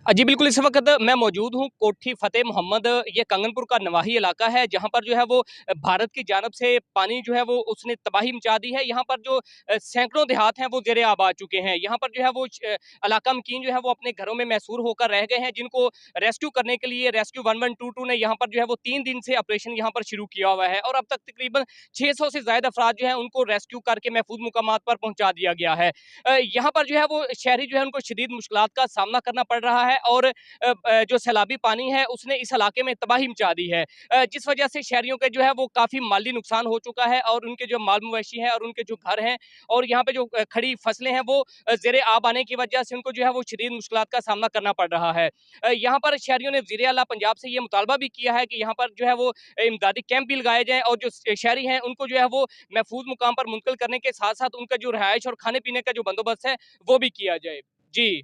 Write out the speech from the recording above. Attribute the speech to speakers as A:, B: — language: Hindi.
A: जी बिल्कुल, इस वक़्त मैं मौजूद हूँ कोठी फ़तेह मोहम्मद, ये कंगनपुर का नवाही इलाका है, जहाँ पर जो है वो भारत की जानिब से पानी जो है वो उसने तबाही मचा दी है। यहाँ पर जो सैकड़ों देहात हैं वो ज़ेर-ए-आब आ चुके हैं। यहाँ पर जो है वो इलाका मकीन जो है वो अपने घरों में महसूर होकर रह गए हैं, जिनको रेस्क्यू करने के लिए रेस्क्यू 1122 ने यहाँ पर जो है वो 3 दिन से ऑपरेशन यहाँ पर शुरू किया हुआ है और अब तक तकरीबन 600 से ज़ायद अफ़राद जो हैं उनको रेस्क्यू करके महफूज़ मुकामात पर पहुँचा दिया गया है। यहाँ पर जो है वो शहरी जो है उनको शदीद मुश्किलात का सामना करना पड़ रहा है और जो सैलाबी पानी है उसने इस इलाके में तबाही मचा दी है। जिस वजह से शहरियों के जो है वो काफ़ी माली नुकसान हो चुका है और उनके जो माल मवेशी हैं और उनके जो घर हैं और यहाँ पे जो खड़ी फसलें हैं वो ज़ेर-ए-आब आने की वजह से उनको जो है वो शदीद मुश्किलात का सामना करना पड़ रहा है। यहाँ पर शहरियों ने वज़ीर आला पंजाब से ये मुतालबा भी किया है कि यहाँ पर जो है वो इमदादी कैंप भी लगाए जाएँ और जो शहरी हैं उनको जो है वो महफूज़ मुकाम पर मुंतकिल करने के साथ-साथ उनका जो रिहाइश और खाने-पीने का जो बंदोबस्त है, वो भी किया जाए। जी।